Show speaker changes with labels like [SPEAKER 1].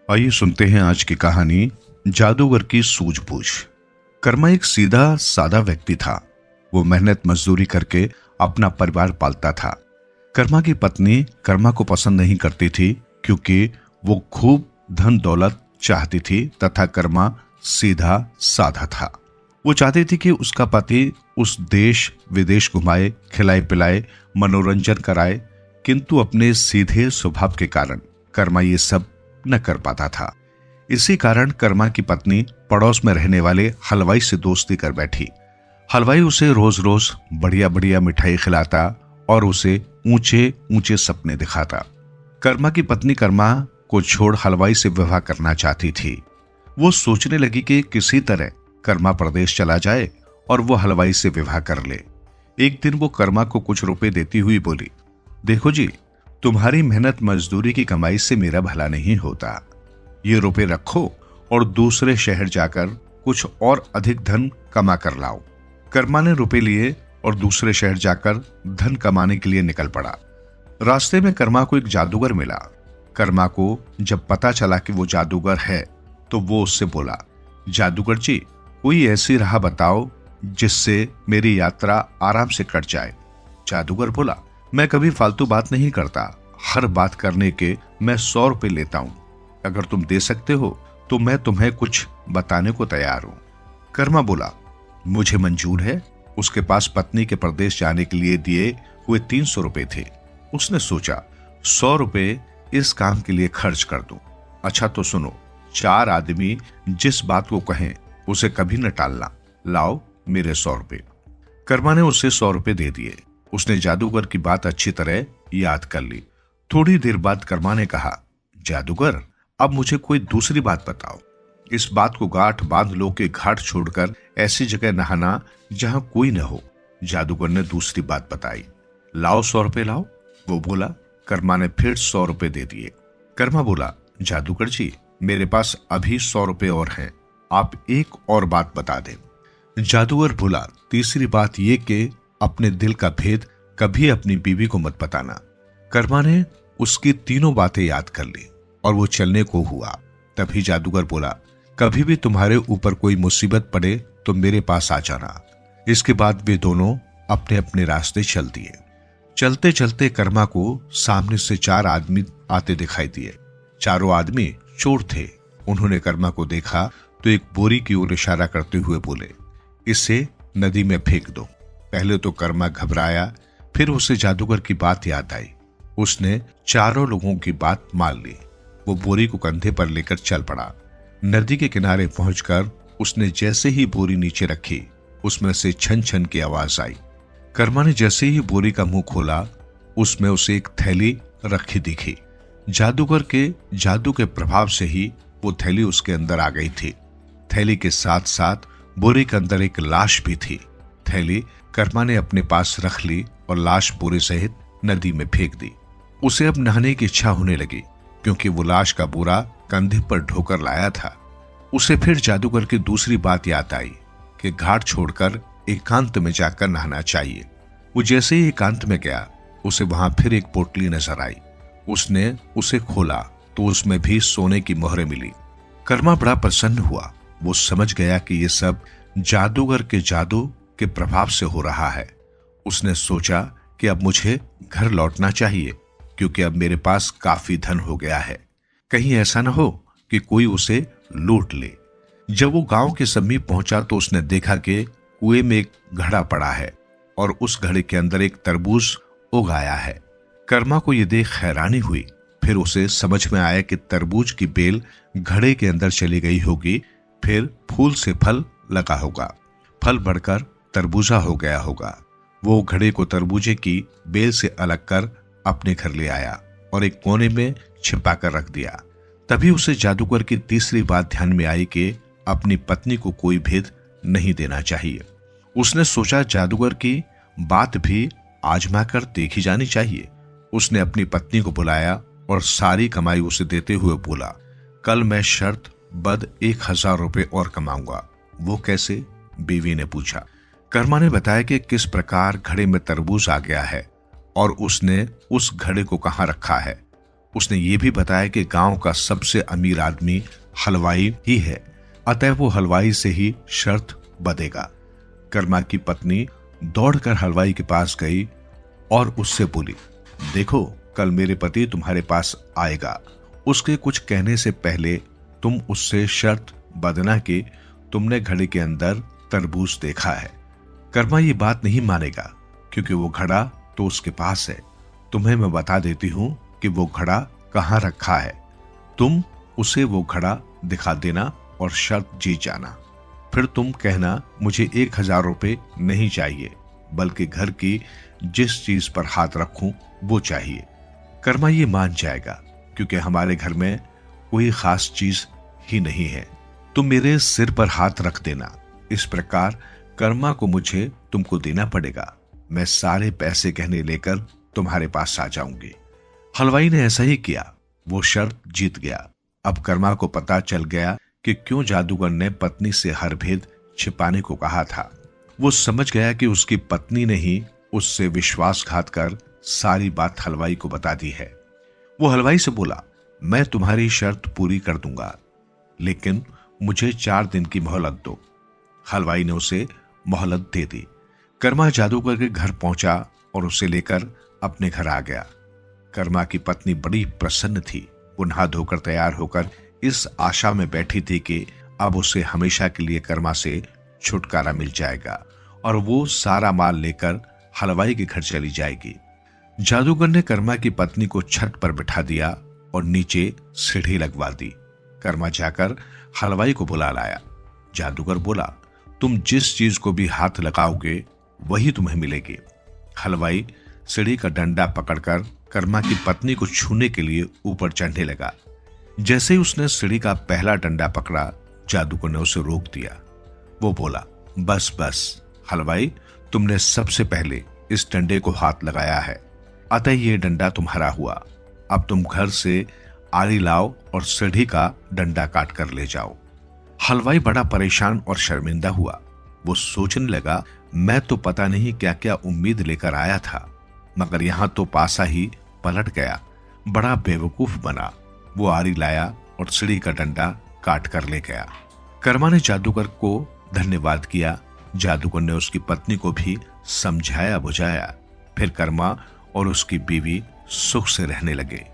[SPEAKER 1] आइए सुनते हैं आज की कहानी जादूगर की सूझबूझ। कर्मा एक सीधा सादा व्यक्ति था। वो मेहनत मजदूरी करके अपना परिवार पालता था। कर्मा की पत्नी कर्मा को पसंद नहीं करती थी क्योंकि वो खूब धन दौलत चाहती थी तथा कर्मा सीधा साधा था। वो चाहती थी कि उसका पति उस देश विदेश घुमाए, खिलाए पिलाए, मनोरंजन कराए, किंतु अपने सीधे स्वभाव के कारण कर्मा ये सब न कर पाता था। इसी कारण कर्मा की पत्नी पड़ोस में रहने वाले हलवाई से दोस्ती कर बैठी। हलवाई उसे रोज रोज बढ़िया बढ़िया मिठाई खिलाता और उसे ऊंचे ऊंचे सपने दिखाता। कर्मा की पत्नी कर्मा को छोड़ हलवाई से विवाह करना चाहती थी। वो सोचने लगी कि किसी तरह कर्मा प्रदेश चला जाए और वो हलवाई से विवाह कर ले। एक दिन वो कर्मा को कुछ रुपए देती हुई बोली, देखो जी, तुम्हारी मेहनत मजदूरी की कमाई से मेरा भला नहीं होता। ये रुपए रखो और दूसरे शहर जाकर कुछ और अधिक धन कमा कर लाओ। कर्मा ने रुपए लिए और दूसरे शहर जाकर धन कमाने के लिए निकल पड़ा। रास्ते में कर्मा को एक जादूगर मिला। कर्मा को जब पता चला कि वो जादूगर है तो वो उससे बोला, जादूगर जी, कोई ऐसी राह बताओ जिससे मेरी यात्रा आराम से कट जाए। जादूगर बोला, मैं कभी फालतू बात नहीं करता। हर बात करने के मैं 100 रुपए लेता हूं। अगर तुम दे सकते हो तो मैं तुम्हें कुछ बताने को तैयार हूं। कर्मा बोला, मुझे मंजूर है। उसके पास पत्नी के प्रदेश जाने के लिए दिए हुए 300 रुपए थे। उसने सोचा 100 रुपए इस काम के लिए खर्च कर दूं। अच्छा तो सुनो, 4 आदमी जिस बात को कहें उसे कभी न टालना। लाओ मेरे 100 रुपए। कर्मा ने उसे 100 रुपए दे दिए। उसने जादूगर की बात अच्छी तरह याद कर ली। थोड़ी देर बाद कर्मा ने कहा, जादूगर, अब मुझे कोई दूसरी बात बताओ। इस बात को गांठ बांध लो कि घाट छोड़कर ऐसी जगह नहाना जहां कोई न हो। जादूगर ने दूसरी बात बताई। लाओ 100 रुपए लाओ, वो बोला। कर्मा ने फिर 100 रुपए दे दिए। कर्मा बोला, जादूगर जी, मेरे पास अभी 100 रुपए और हैं। आप एक और बात बता दें। जादूगर बोला, तीसरी बात यह कि अपने दिल का भेद कभी अपनी बीवी को मत बताना। कर्मा ने उसकी तीनों बातें याद कर ली और वो चलने को हुआ। तभी जादूगर बोला, कभी भी तुम्हारे ऊपर कोई मुसीबत पड़े तो मेरे पास आ जाना। इसके बाद वे दोनों अपने अपने रास्ते चल दिए। चलते चलते कर्मा को सामने से 4 आदमी आते दिखाई दिए। चारों आदमी चोर थे। उन्होंने कर्मा को देखा तो एक बोरी की ओर इशारा करते हुए बोले, इसे नदी में फेंक दो। पहले तो कर्मा घबराया, फिर उसे जादूगर की बात याद आई। उसने चारों लोगों की बात मान ली। वो बोरी को कंधे पर लेकर चल पड़ा। नदी के किनारे पहुंचकर उसने जैसे ही बोरी नीचे रखी, उसमें से छन छन की आवाज आई। कर्मा ने जैसे ही बोरी का मुंह खोला, उसमें उसे एक थैली रखी दिखी। जादूगर के जादू के प्रभाव से ही वो थैली उसके अंदर आ गई थी। थैली के साथ साथ बोरी के अंदर एक लाश भी थी। थैली कर्मा ने अपने पास रख ली और लाश बोरे सहित नदी में फेंक दी। उसे अब नहाने की इच्छा होने लगी क्योंकि वो लाश का बोरा कंधे पर ढोकर लाया था। उसे फिर जादूगर की दूसरी बात याद आई कि घाट छोड़कर एकांत में जाकर नहाना चाहिए। वो जैसे ही एकांत में गया, उसे वहां फिर एक पोटली नजर आई। उसने उसे खोला तो उसमें भी सोने की मोहरें मिली। कर्मा बड़ा प्रसन्न हुआ। वो समझ गया कि ये सब जादूगर के जादू के प्रभाव से हो रहा है। उसने सोचा कि अब मुझे घर लौटना चाहिए क्योंकि अब मेरे पास काफी धन हो गया है। कहीं ऐसा न हो कि कोई उसे लूट ले। जब वो गांव के समीप पहुंचा तो उसने देखा कि कुएं में एक घड़ा पड़ा है और उस घड़े के अंदर एक तरबूज उगाया है। कर्मा को यह देख हैरानी हुई। फिर उसे समझ में आया कि तरबूज की बेल घड़े के अंदर चली गई होगी, फिर फूल से फल लगा होगा, फल बढ़कर तरबूजा हो गया होगा। वो घड़े को तरबूजे की बेल से अलग कर अपने घर ले आया और एक कोने में छिपा कर रख दिया। तभी उसे जादूगर की तीसरी बात ध्यान में आई कि अपनी पत्नी को कोई भेद नहीं देना चाहिए। उसने सोचा जादूगर की बात भी आजमा कर देखी जानी चाहिए। उसने अपनी पत्नी को बुलाया और सारी कमाई उसे देते हुए बोला, कल मैं शर्त बद 1000 रुपए और कमाऊंगा। वो कैसे? बीवी ने पूछा। कर्मा ने बताया कि किस प्रकार घड़े में तरबूज आ गया है और उसने उस घड़े को कहां रखा है। उसने ये भी बताया कि गांव का सबसे अमीर आदमी हलवाई ही है, अतः वो हलवाई से ही शर्त बंधेगा। कर्मा की पत्नी दौड़कर हलवाई के पास गई और उससे बोली, देखो कल मेरे पति तुम्हारे पास आएगा, उसके कुछ कहने से पहले तुम उससे शर्त बंधना कि तुमने घड़े के अंदर तरबूज देखा है। कर्मा ये बात नहीं मानेगा क्योंकि वो घड़ा तो उसके पास है। तुम्हें मैं बता देती हूं कि वो घड़ा कहाँ रखा है, तुम उसे वो घड़ा दिखा देना और शर्त जीत जाना। फिर तुम कहना मुझे 1000 रुपये नहीं चाहिए, बल्कि घर की जिस चीज पर हाथ रखूं वो चाहिए। कर्मा ये मान जाएगा क्योंकि हमारे घर में कोई खास चीज ही नहीं है, तुम मेरे सिर पर हाथ रख देना। इस प्रकार कर्मा को मुझे तुमको देना पड़ेगा, मैं सारे पैसे गहने लेकर तुम्हारे पास आ जाऊंगी। हलवाई ने ऐसा ही किया, वो शर्त जीत गया। अब कर्मा को पता चल गया कि क्यों जादूगर ने पत्नी से हर भेद छिपाने को कहा था। वो समझ गया कि उसकी पत्नी ने ही उससे विश्वासघात कर सारी बात हलवाई को बता दी है। वो हलवाई से बोला, मैं तुम्हारी शर्त पूरी कर दूंगा, लेकिन मुझे 4 दिन की मोहलत दो। हलवाई ने उसे मोहलत दे दी। कर्मा जादूगर के घर पहुंचा और उसे लेकर अपने घर आ गया। कर्मा की पत्नी बड़ी प्रसन्न थी। वो नहा धोकर तैयार होकर इस आशा में बैठी थी कि अब उसे हमेशा के लिए कर्मा से छुटकारा मिल जाएगा और वो सारा माल लेकर हलवाई के घर चली जाएगी। जादूगर ने कर्मा की पत्नी को छत पर बिठा दिया और नीचे सीढ़ी लगवा दी। कर्मा जाकर हलवाई को बुला लाया। जादूगर बोला, तुम जिस चीज को भी हाथ लगाओगे वही तुम्हें मिलेगी। हलवाई सीढ़ी का डंडा पकड़कर कर्मा की पत्नी को छूने के लिए ऊपर चढ़ने लगा। जैसे ही उसने सीढ़ी का पहला डंडा पकड़ा, जादूगर ने उसे रोक दिया। वो बोला, बस बस हलवाई, तुमने सबसे पहले इस डंडे को हाथ लगाया है, अतः ये डंडा तुम्हारा हुआ। अब तुम घर से आरी लाओ और सीढ़ी का डंडा काट कर ले जाओ। हलवाई बड़ा परेशान और शर्मिंदा हुआ। वो सोचने लगा, मैं तो पता नहीं क्या क्या उम्मीद लेकर आया था, मगर यहां तो पासा ही पलट गया। बड़ा बेवकूफ बना। वो आरी लाया और सीढ़ी का डंडा काट कर ले गया। कर्मा ने जादूगर को धन्यवाद किया। जादूगर ने उसकी पत्नी को भी समझाया बुझाया। फिर कर्मा और उसकी बीवी सुख से रहने लगे।